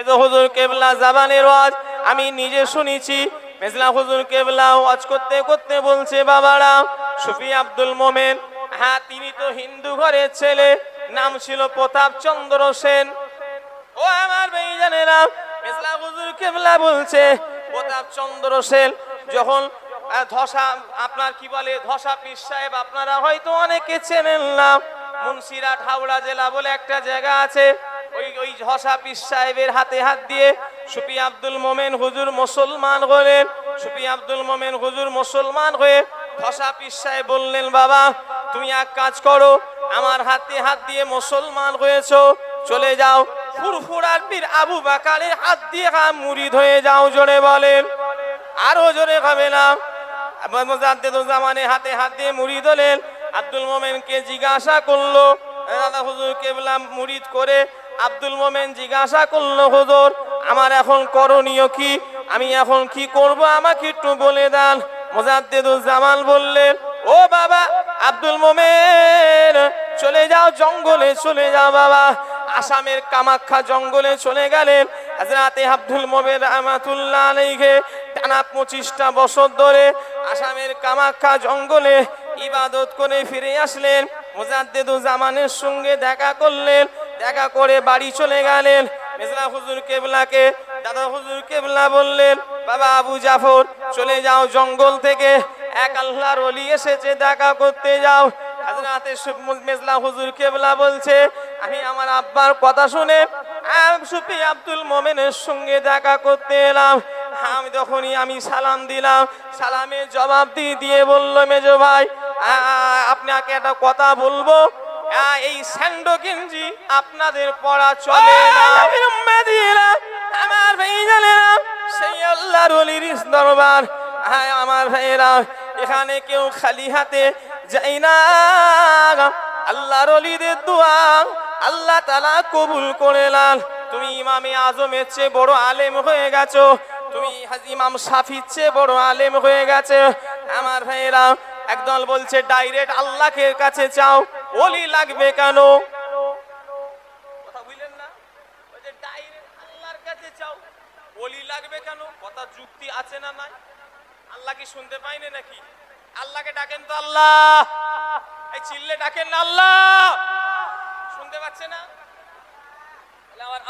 মেজো হুজুর কেবলা জাবানের ওয়াজ আমি নিজে শুনেছি। মেজলা হুজুর কেবলা ওয়াজ করতে করতে বলছে, বাবারা সুফি আব্দুল মোমেন, হ্যাঁ তিনি তো হিন্দু ঘরের ছেলে, নাম ছিল প্রতাপ চন্দ্র সেন। ও আমার ভাইজানেরা, মেজলা হুজুর কেবলা বলছে প্রতাপ চন্দ্র সেন যখন ধসা, আপনার কি বলে ধসা পীর সাহেব, আপনারা হয়তো অনেকে চেনেন না, মুন্সিরহাট হাওড়া জেলা বলে একটা জায়গা আছে, ওই ধসা পীর সাহেবের হাতে হাত দিয়ে সুফি আব্দুল মোমেন হুজুর মুসলমান হলেন। সুফি আব্দুল মোমেন হুজুর মুসলমান হয়ে ধসা পীর সাহেব বললেন, বাবা তুমি এক কাজ করো, আমার হাতে হাত দিয়ে মুসলমান হয়েছো, চলে যাও ফুরফুরার পীর আবু বাকারের হাত দিয়ে মুরিদ হয়ে যাও। জোরে বলেন, আরো জোরে হবে না। মুজাদ্দিদুজ্জামানের হাতে হাত দিয়ে মুরিদ হলেন। আব্দুল মোমেনকে জিজ্ঞাসা করলো, দাদা হুজুর কেবলা মুরিদ করে আব্দুল মোমেন জিজ্ঞাসা করলো, হুজুর আমার এখন করণীয় কি, আমি এখন কি করব আমাকে একটু বলে দেন। মুজাদ্দিদুজ্জামান বললেন, ও বাবা আব্দুল মোমেন, চলে যাও জঙ্গলে, চলে যাও বাবা। আসামের কামাখ্যা জঙ্গলে চলে গেলেন। হযরতে আব্দুল মোমেন রাহমাতুল্লাহ আলাইহি টানা 25টা বছর ধরে আসামের কামাখ্যা জঙ্গলে ইবাদত করে ফিরে আসলেন। মুজাদ্দিদুজ্জামানের সঙ্গে দেখা করলেন, দেখা করে বাড়ি চলে গেলেন। মেজলা হুজুর কেবলাকে দাদা হুজুর কেবলা বললেন, বাবা আবু জাফর চলে যাও জঙ্গল থেকে, এক আল্লাহর ওলি এসেছে দেখা করতে যাও। হযরতে মেজলা হুজুর কেবলা বলছে, আমি আমার আব্বার কথা শুনে সুফি আব্দুল মোমেনের সঙ্গে দেখা করতে এলাম। আমি তখনই আমি সালাম দিলাম, সালামের জবাব দিয়ে বলল, মেজো ভাই আপনাকে একটা কথা বলবো, এই স্যান্ডো গেঞ্জি আপনাদের পরা চলে না। আমার ভাইজানেরা, সেই আল্লাহর ওলির দরবার, হ্যাঁ আমার ভাইয়েরা, এখানে কেউ খালি হাতে যায় না। আল্লাহর ওলিদের দোয়া আল্লাহ তাআলা কবুল করে নেন। তুমি ইমামে আজমের চেয়ে বড় আলেম হয়ে গেছো, তুমি ইমাম শাফির চেয়ে বড় আলেম হয়ে গেছে। আমার ভাইয়েরা, একদল বলছে ডাইরেক্ট আল্লাহকে কাছে চাও, ওলি লাগবে কেন? কথা বুঝলেন না? ওই যে ডাইরেক্ট আল্লাহর কাছে চাও, ওলি লাগবে কেন? কথা যুক্তি আছে না নাই? আল্লাহ কি শুনতে পাইনি নাকি? আল্লাহকে ডাকেন তো, আল্লাহ, এই চিল্লে ডাকেন না, আল্লাহ শুনতে পাচ্ছে না?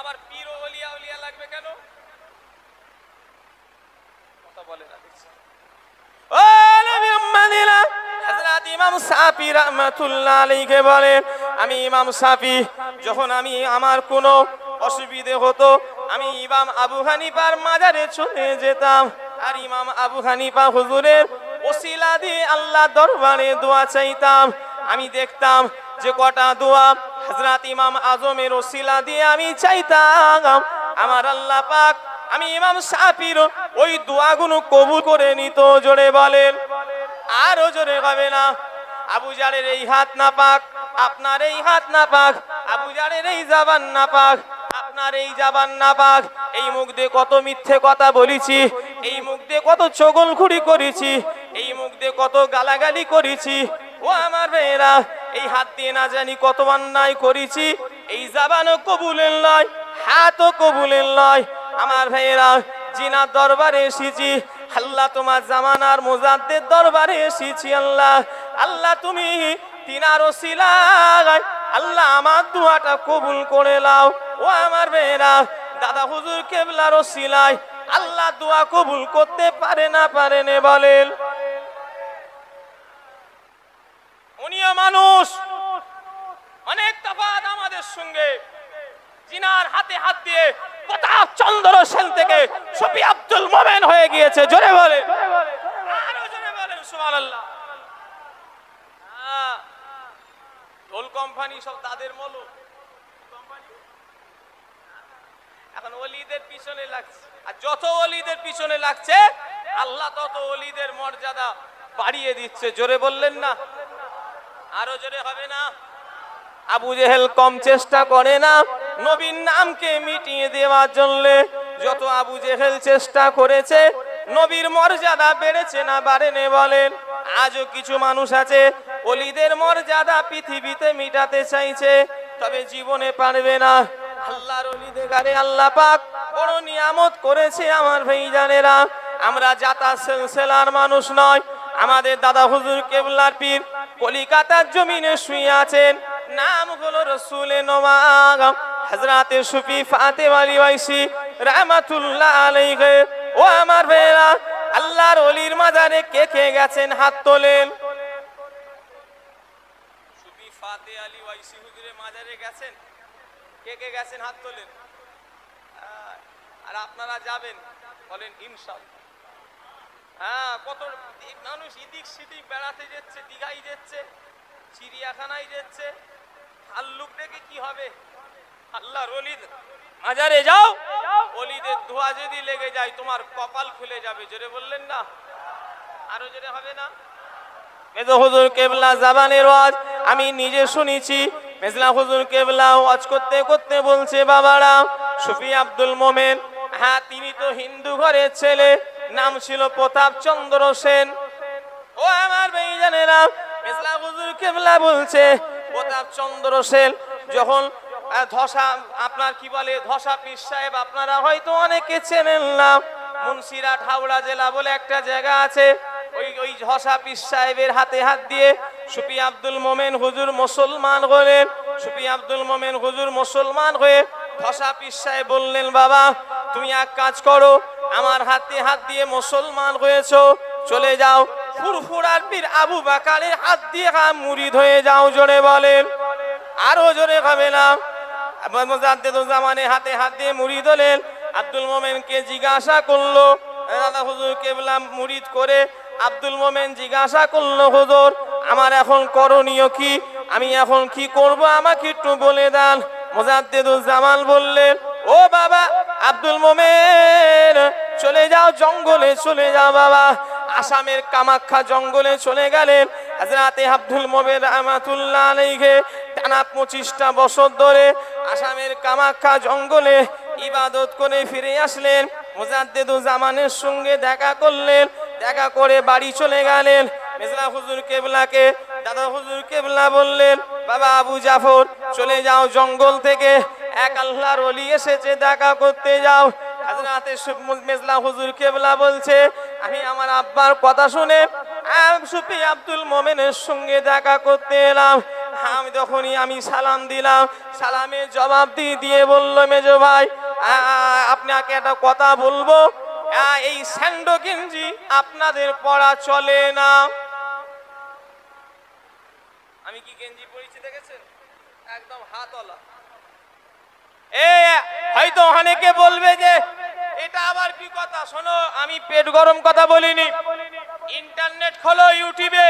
আবার পীর ও ওলিয়া ওলিয়া লাগবে কেন? কথা বলে না দেখছি। ও নবী উম্মাদিনা, হযরত ইমাম শাফি রাহমাতুল্লাহ আলাইহি বলেন, আমি ইমাম শাফি যখন আমি আমার কোনো অসুবিধে হতো, আমি ইমাম আবু হানিফার মাজারে চলে যেতাম, আর ইমাম আবু হানিফা হুজুরের ওসিলা দিয়ে আল্লাহ দরবারে দোয়া চাইতাম। আমি দেখতাম যে কটা দোয়া হযরত ইমাম আজমের ওসিলা দিয়ে আমি চাইতাম, আমার আল্লাহ পাক আমি ইমাম শাফির ওই দোয়াগুলো কবুল করে নিত। জোরে বলেন, আরো জোরে হবে না? আবু জারের এই হাত না পাক, আপনার এই হাত না পাক, আবু জারের এই জবান না পাক, আপনার এই জবান না পাক, এই মুখ দিয়ে কত মিথ্যে কথা বলেছি, এই মুখ দিয়ে কত চগলখুরি করেছি, এই মুখ দিয়ে কত গালাগালি করেছি। ও আমার ভাইয়েরা, এই হাত দিয়ে না জানি কত অন্যায় করেছি, এই জবানও কবুলের নয়, হাতও কবুলের নয়। আমার ভাইয়েরা, জিনার দরবারে এসেছি, আল্লাহ তোমার জামানার মুজাদ্দিদ দরবারে এসেছি। আল্লাহ, আল্লাহ তুমি তিনার ওসিলায় আল্লাহ আমার দোয়াটা কবুল করে নাও। ও আমার ভাইয়েরা, দাদা হুজুর কেবলার ওসিলায় আল্লাহ দোয়া কবুল করতে পারে না পারে না বলেন? উনিও মানুষ, অনেক তফাৎ আমাদের সঙ্গে। জিনার হাতে হাত দিয়ে প্রতাপ চন্দ্র সেন থেকে সুফি আব্দুল মোমেন হয়ে গিয়েছে। জোরে বলে, আরো জোরে বলেন সুবহানাল্লাহ। ঢোল কোম্পানি সব তাদের মলো কোম্পানি, এখন ওলিদের পিছনে লাগছে, আর যত ওলিদের পিছনে লাগছে আল্লাহ তত ওলিদের মর্যাদা বাড়িয়ে দিচ্ছে। জোরে বললেন না? আরো জোরে হবে না? আবু জেহেল কম চেষ্টা করে না নবীর নামকে মিটিয়ে দেওয়ার জন্য। যত আবু জেহেল চেষ্টা করেছে, নবীর মর্যাদা বেড়েছে না বাড়েনি বলেন? আজও কিছু মানুষ আছে ওলিদের মর্যাদা পৃথিবীতে মিটাতে চাইছে, তবে জীবনে পারবে না। আল্লাহর ওলি দেখারে আল্লাহ পাক বড় নিয়ামত করেছে আমার ভাইজানেরা। আমরা জাতা সিলসিলার মানুষ নয়। আমাদের দাদা হুজুর কেবলার পীর কলিকাতার জমিনে শুয়ে আছেন, নাম হলো রসুলে নওয়াব হযরতে সুফি ফাতেমা আলী ওয়াইসি রাহমাতুল্লাহ আলাইহি। ও আমার ভাইরা, আল্লাহর ওলির মাজারে কে কে গেছেন হাত তোলেন। সুফি ফাতেমা আলী ওয়াইসি হুজুরের মাজারে গেছেন? কে কে গেছেন হাত তোলেন। আর আপনারা যাবেন বলেন ইনশাআল্লাহ। হ্যাঁ, কত মানুষ ইদিক সিদিক বেড়াতে যাচ্ছে, দীঘায় যাচ্ছে, চিড়িয়াখানায় যাচ্ছে। ভাল্লুক দেখে কি হবে? আল্লাহর ওলির মাজারে যাও, ওলিদের দোয়া যদি লেগে যায় তোমার কপাল খুলে যাবে। জোরে বললেন না? আরো জোরে হবে না? মেজো হুজুর কেবলা জাবানের ওয়াজ আমি নিজে শুনেছি। মেজলা হুজুর কেবলা ওয়াজ করতে করতে বলছে, বাবারা সুফি আব্দুল মোমেন, হ্যাঁ তিনি তো হিন্দু ঘরের ছেলে, নাম ছিল প্রতাপ চন্দ্র সেন। ও আমার ভাইজানেরা, মেজলা হুজুর কেবলা বলছে প্রতাপ চন্দ্র সেন যখন ধসা, আপনার কি বলে ধসা পীর সাহেব, আপনারা হয়তো অনেকে চেনেন না, মুন্সিরহাট হাওড়া জেলা বলে একটা জায়গা আছে। ওই ধসা পীর সাহেবের হাতে হাত দিয়ে সুফি আব্দুল মোমেন হুজুর মুসলমান হলেন। সুফি আব্দুল মোমেন হুজুর মুসলমান হয়ে ধসা পীর সাহেব বললেন, বাবা তুমি এক কাজ করো, আমার হাতে হাত দিয়ে মুসলমান হয়েছো, চলে যাও ফুরফুরার পীর আবু বাকারের হাত দিয়ে মুরিদ হয়ে যাও। জোরে বলেন, আরো জোরে হবে না? মুজাদ্দিদুজ্জামানের হাতে হাত দিয়ে মুরিদ হলেন। আব্দুল মোমেনকে জিজ্ঞাসা করলো, দাদা হুজুর কেবলা মুরিদ করে আব্দুল মোমেন জিজ্ঞাসা করলো, হুজুর আমার এখন করণীয় কি, আমি এখন কি করব আমাকে একটু বলে দেন। মুজাদ্দিদুজ্জামান বললেন, ও বাবা আব্দুল মোমেন, চলে যাও জঙ্গলে, চলে যাও বাবা। আসামের কামাখ্যা জঙ্গলে চলে গেলেন। হযরতে আব্দুল মোমেন রাহমাতুল্লাহ আলাইহি টানা 25টা বছর ধরে আসামের কামাখ্যা জঙ্গলে ইবাদত করে ফিরে আসলেন। মুজাদ্দিদুজ্জামানের সঙ্গে দেখা করলেন, দেখা করে বাড়ি চলে গেলেন। মেজলা হুজুর কেবলাকে দাদা হুজুর কেবলা বললেন, বাবা আবু জাফর চলে যাও জঙ্গল থেকে, এক আল্লাহর ওলি এসেছে দেখা করতে যাও। হযরতে মেজলা হুজুর কেবলা বলছে, আমি আমার আব্বার কথা শুনে সুফি আব্দুল মোমেনের সঙ্গে দেখা করতে এলাম। আমি তখনই আমি সালাম দিলাম, সালামের জবাব দিয়ে বলল, মেজো ভাই আপনাকে একটা কথা বলবো, এই স্যান্ডো গেঞ্জি আপনাদের পরা চলে না। আমি কি গেঞ্জি পরেছি দেখেছেন? একদম হাতওয়ালা। হয়তো অনেকে বলবে যে এটা আবার কি কথা। শোনো, আমি পেট গরম কথা বলিনি। ইন্টারনেট খোলো, ইউটিউবে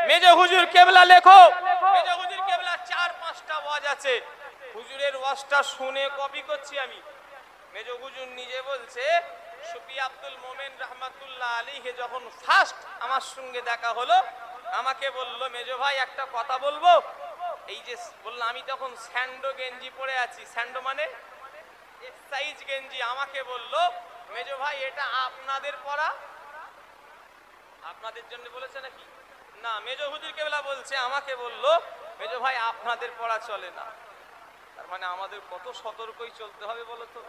মেজো হুজুর কেবলা লেখো। মেজো হুজুর কেবলা 4-5টা ওয়াজ আছে, হুজুরের ওয়াজটা শুনে কপি করছি আমি। মেজো হুজুর নিজে বলছে, সুফি আব্দুল মোমেন রাহমাতুল্লাহ আলাইহি যখন ফার্স্ট আমার সঙ্গে দেখা হলো, আমাকে বলল, মেজো ভাই একটা কথা বলবো। এই যে বললাম, আমি তখন স্যান্ডো গেঞ্জি পরে আছি। স্যান্ডো মানে এক্সারসাইজ গেঞ্জি। আমাকে বলল, মেজো ভাই এটা আপনাদের পরা, আপনাদের জন্য বলেছে নাকি? না, মেজো হুজুর কেবলা বলছে, আমাকে বলল, মেজো ভাই আপনাদের পরা চলে না। তার মানে আমাদের কত সতর্কই চলতে হবে বলো তো।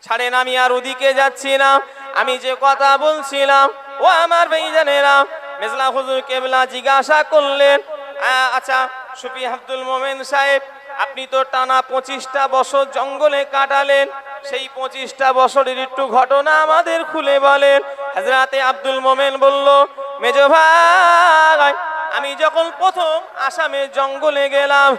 ছাড়েন, আমি আর ওদিকে যাচ্ছি না, আমি যে কথা বলছিলাম। ও আমার ভাইজানেরা, মেজলা হুজুর কেবলা জিজ্ঞাসা করলেন, আচ্ছা সুফি আব্দুল মোমেন সাহেব, আপনি তো টানা 25টা বছর জঙ্গলে কাটালেন, সেই 25টা বছরের একটু ঘটনা আমাদের খুলে বলেন। হযরতে আব্দুল মোমেন বলল, মেজো ভাই আমি যখন প্রথম আসামের জঙ্গলে গেলাম,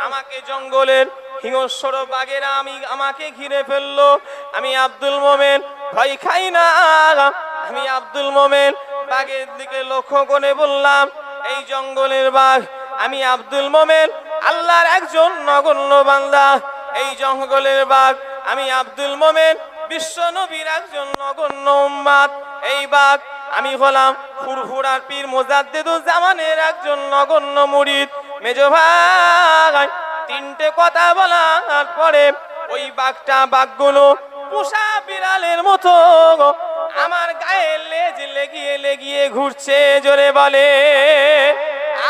আমাকে জঙ্গলের হিংস্র বাঘেরা আমাকে ঘিরে ফেললো। আমি আব্দুল মোমেন ভয় খাই না। আমি আব্দুল মোমেন বাঘের দিকে লক্ষ্য করে বললাম, এই জঙ্গলের বাঘ। আমি আব্দুল মোমেন আল্লাহর একজন নগণ্য বান্দা। এই জঙ্গলের বাঘ আমি আব্দুল মোমেন বিশ্ব নবীর একজন নগণ্য উম্মত। এই বাঘ আমি হলাম ফুরফুরার পীর মুজাদ্দিদুজ্জামানের একজন নগণ্য মুরিদ। মেজো ভাই 3টে কথা বলার পরে ওই বাঘগুলো পোষা বিড়ালের মতো আমার গায়ে লেজ লেগিয়ে লেগিয়ে ঘুরছে। জোরে বলে,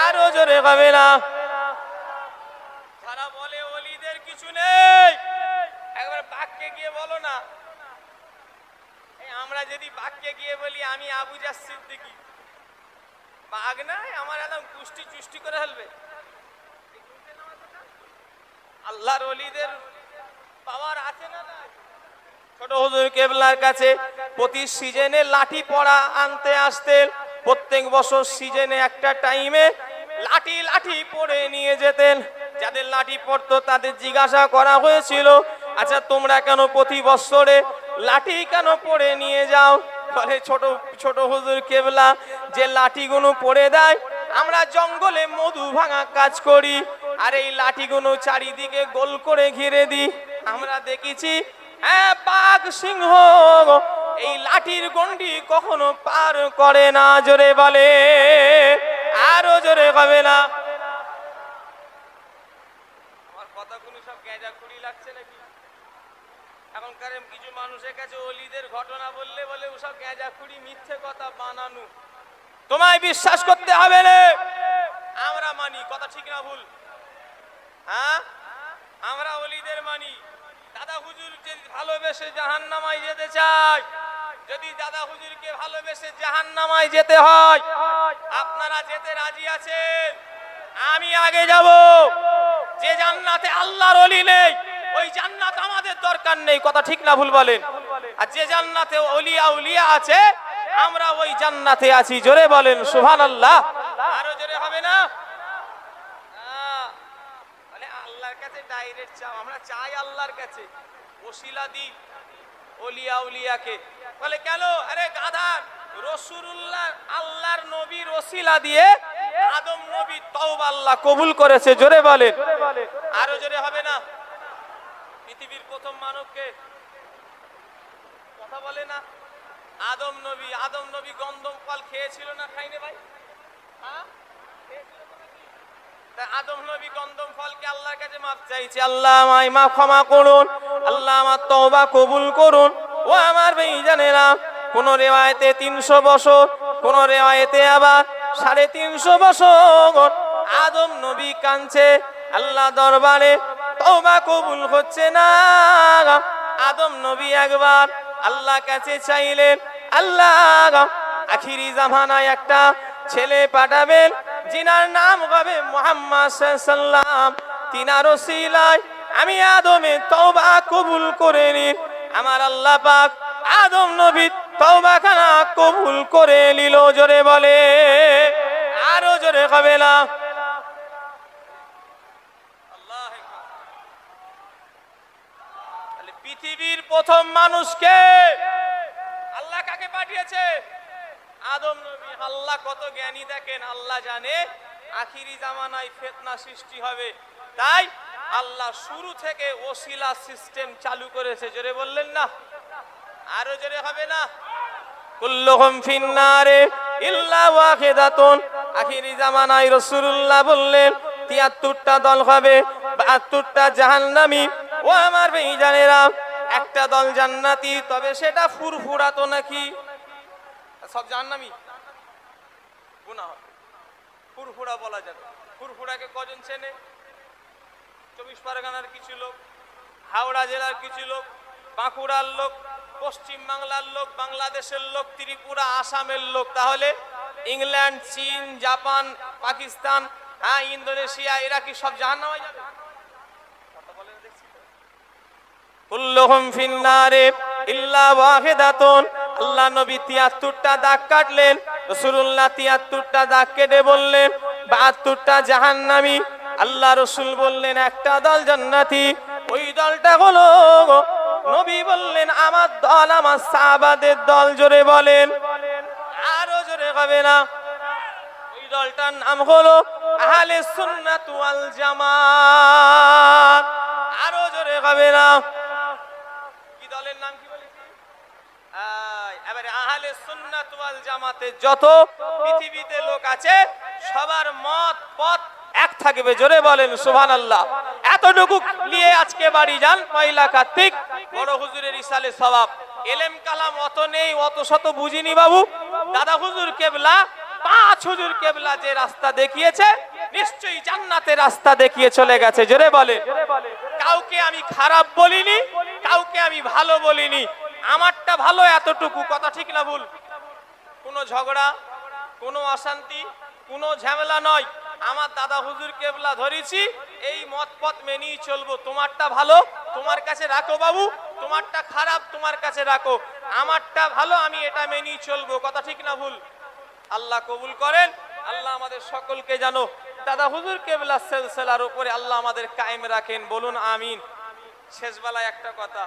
আরো জোরে হবে না? যারা বলে ওলিদের কিছু নেই, এই আমরা যদি বাক্যে গিয়ে বলি আমি আবু জাহ সিদ্দিকী, বাঘ নাই আমার একদম কুষ্টি চুষ্টি করে ফেলবে। আল্লাহর ওলিদের পাওয়ার আছে না নাই? ছোট হুজুর কেবলার কাছে প্রতি সিজনে লাঠি পড়া আনতে আসতেন। প্রত্যেক বছর সিজনে একটা টাইমে লাঠি লাঠি পড়ে নিয়ে যেতেন। যাদের লাঠি পড়তো তাদের জিজ্ঞাসা করা হয়েছিল, আচ্ছা তোমরা কেন প্রতি বছরে লাঠি কেন পড়ে নিয়ে যাও? বলে ছোট ছোট হুজুর কেবলা যে লাঠিগুলো পড়ে দেয়, আমরা জঙ্গলে মধু ভাঙা কাজ করি, আর এই লাঠিগুলো চারিদিকে গোল করে ঘিরে দিই। আমরা দেখেছি বাঘ সিংহ এই লাঠির গন্ডি কখনো পার করে না। জোরে বলে, আরো জোরে হবে না। আমার কথাগুলো সব গেঁজা খুঁড়ি লাগছে নাকি? এখনকার কিছু মানুষের কাছে ওলিদের ঘটনা বললে বলে ওসব গেঁজা খুঁড়ি, মিথ্যে কথা বানানো। তোমায় বিশ্বাস করতে হবে রে, আমরা মানি। কথা ঠিক না ভুল? হ্যাঁ, আমরা ওলিদের মানি। দাদা হুজুর যদি ভালোবেসে জাহান্নামায় যেতে চায়, যদি দাদা হুজুরকে ভালোবেসে জাহান্নামায় যেতে হয়, আপনারা যেতে রাজি আছেন? আমি আগে যাব। যে জান্নাতে আল্লাহর ওলি নেই ওই জান্নাত আমাদের দরকার নেই। কথা ঠিক না ভুল বলেন? আর যে জান্নাতে ওলিয়া উলিয়া আছে আমরা ওই জান্নাতে আছি। জোরে বলেন সুবহানাল্লাহ। আরো জোরে হবে না? মানে আল্লাহর কাছে ডাইরেক্ট চাও, আমরা চাই আল্লাহর কাছে, ওসিলা দিই ওলিয়া উলিয়াকে। বলে কেন? আরে গাধা, রাসূলুল্লাহ আল্লাহর নবীর ওসিলা দিয়ে আদম নবী তওবা আল্লাহ কবুল করেছে। জোরে বলেন, আরো জোরে হবে না? পৃথিবীর প্রথম মানবকে কথা বলে না? আদম নবী। আদম নবী গন্ধম ফল খেয়েছিল না খাইনি ভাই? হ্যাঁ, খেয়েছিল তো নাকি? আদম নবী গন্ধম ফলকে আল্লাহর কাছে মাফ চাইছে, আল্লাহ আমায় মাফ ক্ষমা করুন, আল্লাহ আমার তওবা কবুল করুন। ও আমার ভাইজানেরা, কোন রিওয়ায়েতে 300 বছর, কোন রিওয়ায়েতে আবার 350 বছর আদম নবী কাঁদছে আল্লাহ দরবারে, তওবা কবুল হচ্ছে না। আদম নবী একবার আল্লাহ কাছে চাইলেন, আল্লাহ আখিরি জামানায় একটা ছেলে পাঠাবেন যিনার নাম হবে মুহাম্মদ সাল্লাল্লাহু আলাইহি ওয়াসাল্লাম, তিনার ওসিলায় আমি আদমের তওবা কবুল করে নিন। আমার আল্লাহ পাক আদম নবীর তওবাখানা কবুল করে নিল। জোরে বলে, আরো জোরে হবে না? পৃথিবীর প্রথম মানুষকে আল্লাহ কাকে পাঠিয়েছে? আদম নবী। আল্লাহ কত জ্ঞানী দেখেন, আল্লাহ জানে আখিরি জামানায় ফিতনা সৃষ্টি হবে, তাই আল্লাহ শুরু থেকে ওসিলা সিস্টেম চালু করেছে। জোরে বললেন না? আরো জোরে হবে না? কুল্লুহুম ফিন্নারে ইল্লা ওয়াহিদাতুন। আখিরি জামানায় রাসূলুল্লাহ বললেন ৭৩টা দল হবে, ৭২টা জাহান্নামী। ও আমার ভাইজানেরা, একটা দল জান্নাতি, তবে সেটা ফুরফুরা তো নাকি? সব জাহান্নামী গুনাহ হবে, ফুরফুরা বলা যাবে। ফুরফুরাকে কজন চেনে? 24 পরগনার কিছু লোক, হাওড়া জেলার কিছু লোক, বাঁকুড়ার লোক, পশ্চিম বাংলার লোক, বাংলাদেশের লোক, ত্রিপুরা আসামের লোক। তাহলে ইংল্যান্ড, চীন, জাপান, পাকিস্তান, হ্যাঁ ইন্দোনেশিয়া, এরা কি সব জাহান্নামে যাবে? কথা বলেন দেখছি। কুল্লুহুম ফিন্নারে ইল্লা ওয়াহিদাতুন। আল্লাহ নবী ৭৩টা দাগ কাটলেন, রাসূলুল্লাহ ৭৩টা দাগ কেটে বললেন ৭২টা জাহান্নামী। আল্লাহ রাসূল বললেন একটা দল জান্নাতি, ওই দলটা হলো, নবী বললেন আমার দল, আমার সাহাবাদের দল। জোরে বলেন, আরো জোরে হবে না? ওই দলটার নাম হলো আহলে সুন্নাত ওয়াল জামাত। আরো জোরে হবে না? কি দলের নাম কি বলেছি? এবারে আহলে সুন্নাত ওয়াল জামাতের যত পৃথিবীতে লোক আছে সবার মত পথ এক থাকবে। জোরে বলেন সুবহানাল্লাহ। এতটুকু নিয়ে আজকে বাড়ি যান, পয়লা কার্তিক বড় হুজুরের ইসালে সওয়াব। এলেম কালাম অত নেই, অত শত বুঝিনি বাবু। দাদা হুজুর কেবলা, 5 হুজুর কেবলা যে রাস্তা দেখিয়েছে নিশ্চয়ই জান্নাতের রাস্তা দেখিয়ে চলে গেছে। জোরে বলে, কাউকে আমি খারাপ বলিনি, কাউকে আমি ভালো বলিনি, আমারটা ভালো এতটুকু। কথা ঠিক না ভুল? কোনো ঝগড়া, কোনো অশান্তি, কোনো ঝামেলা নয়। আমার দাদা হুজুর কেবলা ধরেছি, এই মত পথ মেনেই চলবো। তোমারটা ভালো তোমার কাছে রাখো বাবু, তোমারটা খারাপ তোমার কাছে রাখো, আমারটা ভালো আমি এটা মেনেই চলবো। কথা ঠিক না ভুল? আল্লাহ কবুল করেন। আল্লাহ আমাদের সকলকে জানো দাদা হুজুর কেবলা সিলসিলার উপরে আল্লাহ আমাদের কায়েম রাখেন, বলুন আমিন। শেষ বেলায় একটা কথা,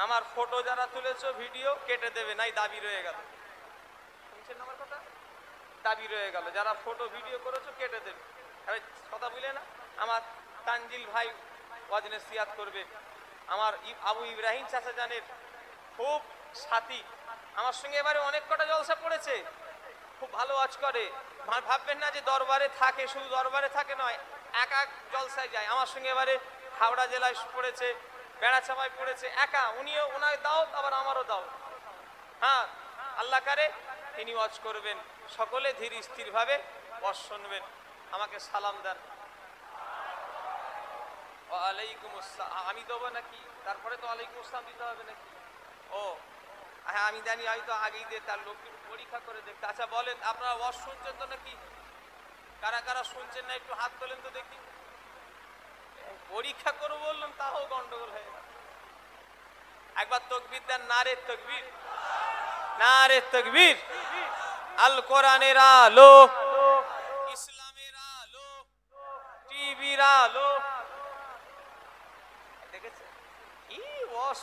আমার ফটো যারা তুলেছো ভিডিও কেটে দেবে, নাই দাবি রয়ে গেল। শুনছেন আমার কথা? দাবি রয়ে গেল, যারা ফটো ভিডিও করেছো কেটে দেবে। আরে কথা বুঝলে না? আমার তানজিল ভাই ওয়াজ নসিহত করবে, আমার আবু ইব্রাহিম চাচা জানের খুব সাথী, আমার সঙ্গে এবারে অনেক কটা জলসা পড়েছে, খুব ভালো ওয়াজ করে। ভাববেন না যে দরবারে থাকে, শুধু দরবারে থাকে নয়, এক এক জলসায় যায়। আমার সঙ্গে এবারে হাওড়া জেলায় পড়েছে, বেড়াচাপায় পড়েছে, একা। উনিও ওনার দাও, আবার আমারও দাও। হ্যাঁ, আল্লাহ কারে তিনি ওয়াজ করবেন, সকলে ধীর স্থির ভাবে ওয়াজ শুনবেন। আমাকে সালাম দেন। ওয়ালাইকুম আসসালাম। আমি দেবো নাকি? তারপরে তো ওয়ালাইকুম আসসালাম দিতে হবে নাকি? ও হ্যাঁ, আমি জানি, হয়তো আগেই দিয়ে তার লোক পরীক্ষা করে দেখতে। আচ্ছা বলেন, আপনারা ওয়াজ শুনছেন তো নাকি? কারা কারা শুনছেন না একটু হাত তোলেন তো দেখি। পরীক্ষা করবো বললাম, তাও গন্ডগোল হয়ে গেল। একবার তাকবীর দেন, নারে তাকবীর, নারে তাকবীর। আল কোরআনের আলো, ইসলামের আলো, টিভির আলো। দেখেছেন কি ওয়াজ?